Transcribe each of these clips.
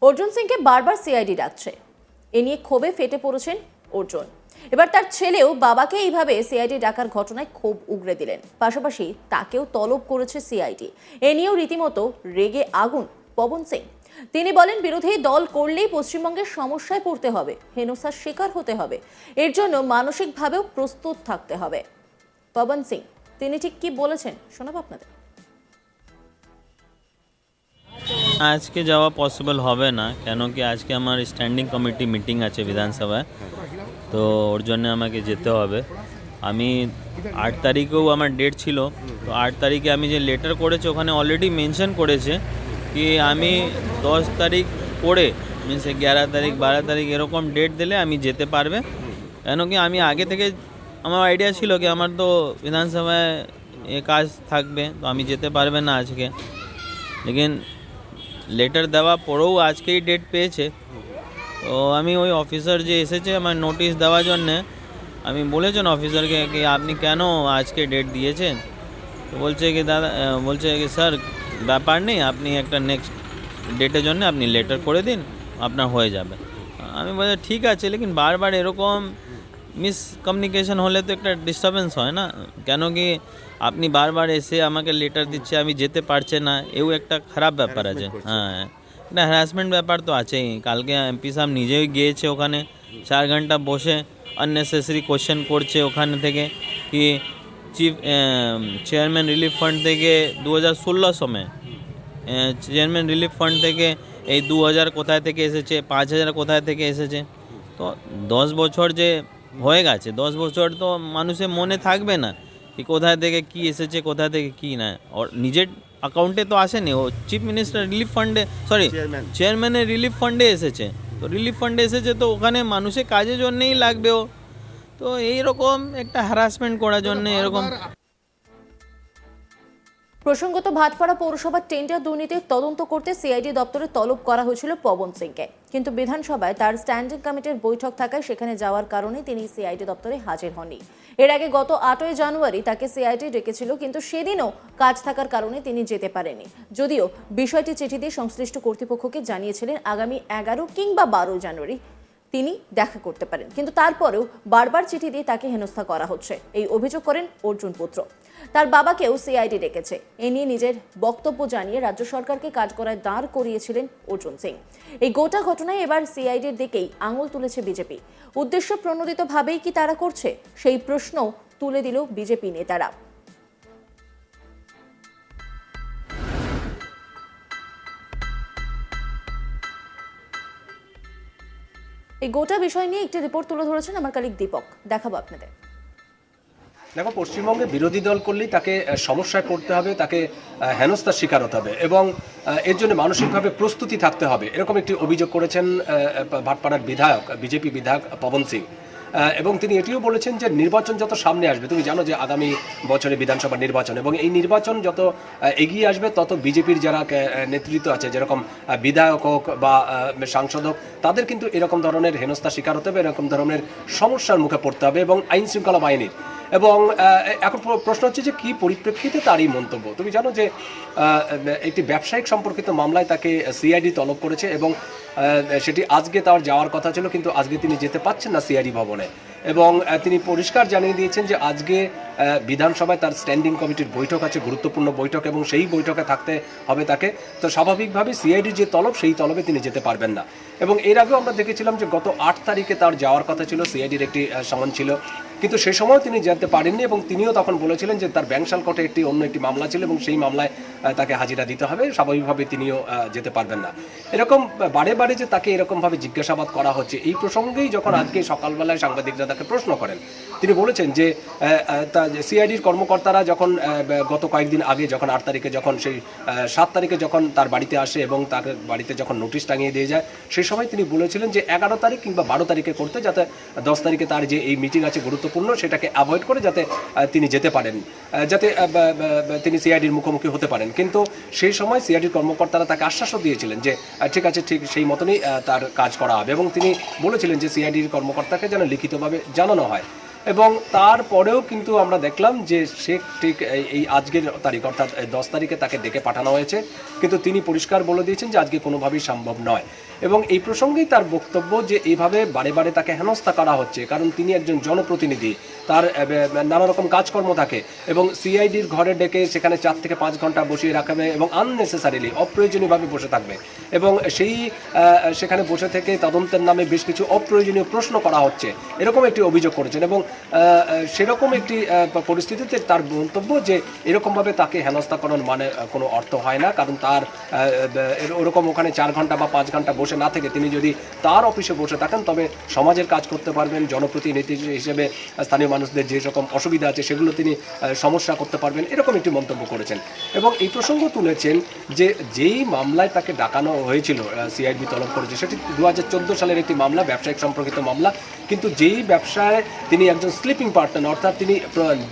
অর্জুন সিংকে বারবার সিআইডি ডাকছে। এ নিয়ে ক্ষোভে ফেটে পড়েছেন অর্জুন। এবার তার ছেলেও বাবাকে এইভাবে সিআইডি ডাকার ঘটনায় ক্ষোভ উগরে দিলেন। পাশাপাশি তাকেও তলব করেছে সিআইডি। এ নিয়েও রীতিমতো রেগে আগুন পবন সিং। তিনি বলেন, বিরোধী দল করলেই পশ্চিমবঙ্গের সমস্যায় পড়তে হবে, হেনস্থার শিকার হতে হবে। এর জন্য মানসিকভাবেও প্রস্তুত থাকতে হবে। পবন সিং তিনি ঠিক কি বলেছেন শোনাবো আপনাদের। আজকে যাওয়া পসিবল হবে না, কেন কি আজকে আমার স্ট্যান্ডিং কমিটি মিটিং আছে বিধানসভায়, তো ওর জন্য আমাকে যেতে হবে। আমি 8 তারিখেও আমার ডেট ছিল, তো 8 তারিখে আমি যে লেটার করেছি ওখানে অলরেডি মেনশন করেছে কি আমি 10 তারিখ পরে মিনস 11 তারিখ 12 তারিখ এরকম ডেট দিলে আমি যেতে পারবে। কেন কি আমি আগে থেকে আমার আইডিয়া ছিল কি আমার তো বিধানসভায় এ কাজ থাকবে, তো আমি যেতে পারবে না আজকে। লেকিন লেটার দেওয়া পরেও আজকেই ডেট পেয়েছে, তো আমি ওই অফিসার যে এসেছে আমার নোটিশ দেওয়ার জন্যে, আমি বলেছেন অফিসারকে কি আপনি কেন আজকে ডেট দিয়েছেন, তো বলছে কি দাদা বলছে কি স্যার ব্যাপার নেই, আপনি একটা নেক্সট ডেটের জন্য আপনি লেটার করে দিন, আপনার হয়ে যাবে। আমি বলছি ঠিক আছে, লেকিন বারবার এরকম মিসকমিউনিকেশন হলে তো একটা ডিস্টারবেন্স হয় না। কেন কি আপনি বারবার এসে আমাকে লেটার দিচ্ছে, আমি যেতে পারছে না, এও একটা খারাপ ব্যাপার আছে। হ্যাঁ, একটা হ্যারাসমেন্ট ব্যাপার তো আছেই। কালকে এমপি সাহেব নিজেই গিয়েছে ওখানে, 4 ঘন্টা বসে আননেসেসারি কোয়েশ্চেন করছে ওখানে থেকে কি চিফ চেয়ারম্যান রিলিফ ফান্ড থেকে 2016 সময় চেয়ারম্যান রিলিফ ফান্ড থেকে এই 2000 কোথায় থেকে এসেছে, 5000 কোথায় থেকে এসেছে। তো 10 বছর যে হয়ে গেছে, 10 বছর তো মানুষের মনে থাকবে না কি কোথায় থেকে কি এসেছে, কোথায় থেকে কি না। ওর নিজের অ্যাকাউন্টে তো আসেনি, ও চিফ মিনিস্টার রিলিফ ফান্ডে চেয়ারম্যানের রিলিফ ফান্ডে এসেছে। তো রিলিফ ফান্ডে এসেছে তো ওখানে মানুষের কাজের জন্যেই লাগবে ও, তো এইরকম একটা হ্যারাসমেন্ট করার জন্য এরকম। প্রসঙ্গত ভাটপাড়া পৌরসভার টেন্ডার দুর্নীতির তদন্ত করতে সিআইডি দপ্তরে তলব করা হয়েছিল পবন সিংকে, কিন্তু বিধানসভায় তার স্ট্যান্ডিং কমিটির বৈঠক থাকায় সেখানে যাওয়ার কারণে তিনি সিআইডি দপ্তরে হাজির হননি। এর আগে গত 8ই জানুয়ারি তাকে সিআইডি ডেকেছিল, কিন্তু সেদিনও কাজ থাকার কারণে তিনি যেতে পারেননি। যদিও বিষয়টি চিঠি দিয়ে সংশ্লিষ্ট কর্তৃপক্ষকে জানিয়েছিলেন আগামী 11 কিংবা 12 জানুয়ারি তিনি দেখা করতে পারেন, কিন্তু তারপরেও বারবার চিঠি দিয়ে তাকে হেনস্থা করা হচ্ছে, এই অভিযোগ করেন অর্জুন পুত্র। তার বাবাকেও সিআইডি ডেকেছে। এ নিয়ে নিজের বক্তব্য জানিয়ে রাজ্য সরকারকে কাজ করায় দাঁড় করিয়েছিলেন অর্জুন সিং। এই গোটা ঘটনায় এবার সিআইডির দিকেই আঙুল তুলেছে বিজেপি। উদ্দেশ্য প্রণোদিতভাবেই কি তারা করছে, সেই প্রশ্ন তুলে দিল বিজেপি নেতারা। এই গোটা বিষয় নিয়ে একটি রিপোর্ট তুলে ধরেছেন আমার কলিগ দীপক, দেখাবো আপনাদের। দেখো, পশ্চিমবঙ্গে বিরোধী দল করলেই তাকে সমস্যায় পড়তে হবে, তাকে হেনস্থার শিকার হতে হবে এবং এর জন্য মানসিকভাবে প্রস্তুতি থাকতে হবে, এরকম একটি অভিযোগ করেছেন ভাটপাড়ার বিধায়ক, বিজেপি বিধায়ক পবন সিং। এবং তিনি এটিও বলেছেন যে নির্বাচন যত সামনে আসবে, তুমি জানো যে আগামী বছরে বিধানসভা নির্বাচন, এবং এই নির্বাচন যত এগিয়ে আসবে তত বিজেপির যারা নেতৃত্ব আছে, যেরকম বিধায়ক হোক বা সাংসদ হোক, তাদের কিন্তু এরকম ধরনের হেনস্থার শিকার হতে হবে, এরকম ধরনের সমস্যার মুখে পড়তে হবে এবং আইন শৃঙ্খলা বাহিনীর। এবং এখন প্রশ্ন হচ্ছে যে কী পরিপ্রেক্ষিতে তার এই মন্তব্য। তুমি জানো যে একটি ব্যবসায়িক সম্পর্কিত মামলায় তাকে সিআইডি তলব করেছে এবং সেটি আজকে তার যাওয়ার কথা ছিল, কিন্তু আজকে তিনি যেতে পারছেন না সিআইডি ভবনে। এবং তিনি পরিষ্কার জানিয়ে দিয়েছেন যে আজকে বিধানসভায় তার স্ট্যান্ডিং কমিটির বৈঠক আছে, গুরুত্বপূর্ণ বৈঠক, এবং সেই বৈঠকে থাকতে হবে তাকে। তো স্বাভাবিকভাবে সিআইডির যে তলব, সেই তলবে তিনি যেতে পারবেন না। এবং এর আগেও আমরা দেখেছিলাম যে গত 8 তারিখে তার যাওয়ার কথা ছিল, সিআইডির একটি সমন ছিল, কিন্তু সে সময় তিনি যেতে পারেননি এবং তিনিও তখন বলেছিলেন যে তার ব্যাংশাল কোর্টে অন্য একটি মামলা ছিল এবং সেই মামলায় তাকে হাজিরা দিতে হবে, স্বাভাবিকভাবে তিনিও যেতে পারবেন না। এরকম বারে বারে যে তাকে এরকমভাবে জিজ্ঞাসাবাদ করা হচ্ছে, এই প্রসঙ্গেই যখন আজকে সকালবেলায় সাংবাদিকরা তাকে প্রশ্ন করেন, তিনি বলেছেন যে সিআইডির কর্মকর্তারা যখন গত কয়েকদিন আগে যখন 8 তারিখে যখন সেই 7 তারিখে যখন তার বাড়িতে আসে এবং তার বাড়িতে যখন নোটিশ টাঙিয়ে দিয়ে যায়, সেই সময় তিনি বলেছিলেন যে 11 তারিখ কিংবা 12 তারিখে করতে, যাতে 10 তারিখে তার যে এই মিটিং আছে গুরুত্বপূর্ণ, সেটাকে অ্যাভয়েড করে যাতে তিনি যেতে পারেন, যাতে তিনি সিআইডির মুখোমুখি হতে পারেন। কিন্তু সেই সময় সিআইডির কর্মকর্তারা তাকে আশ্বাসও দিয়েছিলেন যে ঠিক আছে, ঠিক সেই মতনই তার কাজ করা হবে, এবং তিনি বলেছিলেন যে সিআইডির কর্মকর্তাকে যেন লিখিতভাবে জানানো হয়। এবং তারপরেও কিন্তু আমরা দেখলাম যে সে ঠিক এই আজকের তারিখ অর্থাৎ 10 তারিখে তাকে ডেকে পাঠানো হয়েছে, কিন্তু তিনি পরিষ্কার বলে দিয়েছেন যে আজকে কোনোভাবেই সম্ভব নয়। এবং এই প্রসঙ্গেই তার বক্তব্য যে এইভাবে বারে বারে তাকে হেনস্থা করা হচ্ছে, কারণ তিনি একজন জনপ্রতিনিধি, তার নানা রকম কাজকর্ম থাকে এবং সিআইডির ঘরে ডেকে সেখানে 4 থেকে 5 ঘন্টা বসিয়ে রাখাবে এবং আননেসেসারিলি অপ্রয়োজনীয়ভাবে বসে থাকবে এবং সেখানে বসে থেকে তদন্তের নামে বেশ কিছু অপ্রয়োজনীয় প্রশ্ন করা হচ্ছে, এরকম একটি অভিযোগ করেছেন। এবং সেরকম একটি পরিস্থিতিতে তার মন্তব্য যে এরকমভাবে তাকে হেনস্থাকরণ মানে কোনো অর্থ হয় না, কারণ তার ওরকম ওখানে 4 ঘন্টা বা 5 ঘন্টা বসে না থেকে তিনি যদি তার অফিসে বসে থাকেন তবে সমাজের কাজ করতে পারবেন, জনপ্রতিনিধি হিসেবে স্থানীয় মানুষদের যে রকম অসুবিধা আছে সেগুলো তিনি সমস্যা করতে পারবেন, এরকম একটি মন্তব্য করেছেন। এবং এই প্রসঙ্গ তুলেছেন যে যেই মামলায় তাকে ডাকানো হয়েছিল, সিআইডি তলব করেছে, সেটি 2014 সালের একটি মামলা, ব্যবসায়িক সম্পর্কিত মামলা, কিন্তু যেই ব্যবসায় তিনি একজন স্লিপিং পার্টনার, অর্থাৎ তিনি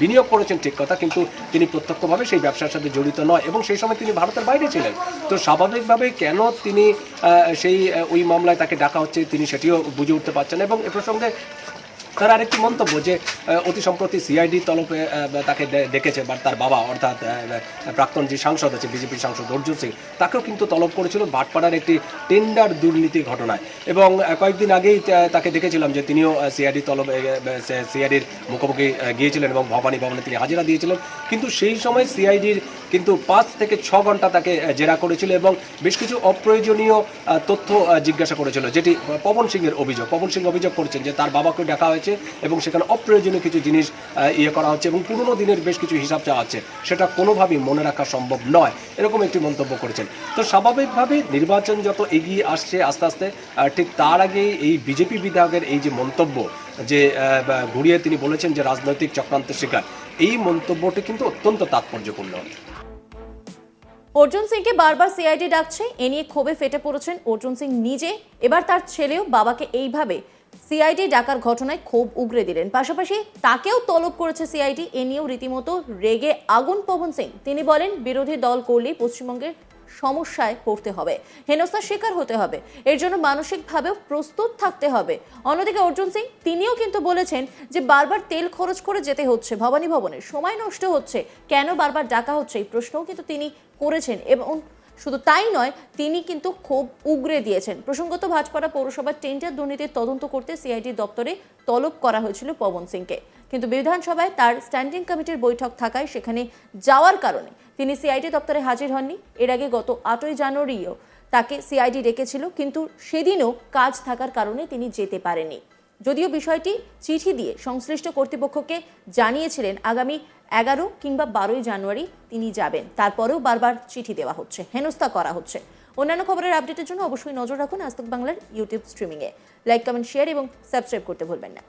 বিনিয়োগ করেছেন ঠিক কথা, কিন্তু তিনি প্রত্যক্ষভাবে সেই ব্যবসার সাথে জড়িত নয় এবং সেই সময় তিনি ভারতের বাইরে ছিলেন। তো স্বাভাবিকভাবে কেন তিনি ওই মামলায় তাকে ডাকা হচ্ছে তিনি সেটিও বুঝে উঠতে পারছেন। এবং এ প্রসঙ্গে তার আরেকটি মন্তব্য যে অতি সম্প্রতি সিআইডি তলবে তাকে ডেকেছে, বা তার বাবা অর্থাৎ প্রাক্তন যে সাংসদ আছে, বিজেপির সাংসদ অর্জুন সিং, তাকেও কিন্তু তলব করেছিল ভাটপাড়ার একটি টেন্ডার দুর্নীতি ঘটনায়। এবং কয়েকদিন আগেই তাকে দেখেছিলাম যে তিনিও সিআইডির মুখোমুখি গিয়েছিলেন এবং ভবানী ভবনে তিনি হাজিরা দিয়েছিলেন, কিন্তু সেই সময় সিআইডির কিন্তু 5 থেকে 6 ঘন্টা তাকে জেরা করেছিল এবং বেশ কিছু অপ্রয়োজনীয় তথ্য জিজ্ঞাসা করেছিল, যেটি পবন সিংয়ের অভিযোগ। পবন সিং অভিযোগ করেছেন যে তার বাবাকে ডাকা হয়েছে এবং সেখানে অপ্রয়োজনীয় কিছু জিনিস করা হচ্ছে এবং পুরনো দিনের বেশ কিছু হিসাব চাওয়া হচ্ছে, সেটা কোনোভাবেই মনে রাখা সম্ভব নয়, এরকম একটি মন্তব্য করেছেন। তো স্বাভাবিকভাবেই নির্বাচন যত এগিয়ে আসছে আস্তে আস্তে, ঠিক তার আগেই এই বিজেপি বিধায়কের এই যে মন্তব্য, যে ঘুরিয়ে তিনি বলেছেন যে রাজনৈতিক চক্রান্তের শিকার, এই মন্তব্যটি কিন্তু অত্যন্ত তাৎপর্যপূর্ণ। অর্জুন সিংকে বারবার সিআইডি ডাকছে, এ নিয়ে ক্ষোভে ফেটে পড়েছেন অর্জুন সিং নিজে। এবার তার ছেলেও বাবাকে এইভাবে সিআইডি ডাকার ঘটনায় ক্ষোভ উগরে দিলেন, পাশাপাশি তাকেও তলব করেছে সিআইডি। এ নিয়েও রীতিমতো রেগে আগুন পবন সিং। তিনি বলেন বিরোধী দল করলেই পশ্চিমবঙ্গের সমস্যায় পড়তে হবে, হেনস্থার শিকার হতে হবে, এর জন্য মানসিকভাবেও প্রস্তুত থাকতে হবে। অন্যদিকে অর্জুন সিং তিনিও কিন্তু বলেছেন যে বারবার তেল খরচ করে যেতে হচ্ছে ভবানী ভবনে, সময় নষ্ট হচ্ছে, কেন বারবার ডাকা হচ্ছে এই প্রশ্নও কিন্তু তিনি করেছেন। এবং শুধু তাই নয়, তিনি কিন্তু ক্ষোভ উগরে দিয়েছেন। প্রসঙ্গত ভাটপাড়া পৌরসভার টেন্ডার দুর্নীতির তদন্ত করতে সিআইডি দপ্তরে তলব করা হয়েছিল পবন সিংকে, কিন্তু বিধানসভায় তার স্ট্যান্ডিং কমিটির বৈঠক থাকায় সেখানে যাওয়ার কারণে তিনি সিআইডি দপ্তরে হাজির হননি। এর আগে গত 8ই জানুয়ারিও তাকে সিআইডি ডেকেছিল, কিন্তু সেদিনও কাজ থাকার কারণে তিনি যেতে পারেননি। যদিও বিষয়টি চিঠি দিয়ে সংশ্লিষ্ট কর্তৃপক্ষকে জানিয়েছিলেন আগামী 11 কিংবা 12ই জানুয়ারি তিনি যাবেন, তারপরেও বারবার চিঠি দেওয়া হচ্ছে, হেনস্থা করা হচ্ছে। অন্যান্য খবরের আপডেটের জন্য অবশ্যই নজর রাখুন আজ তাক বাংলার ইউটিউব স্ট্রিমিংয়ে। লাইক, কমেন্ট, শেয়ার এবং সাবস্ক্রাইব করতে ভুলবেন না।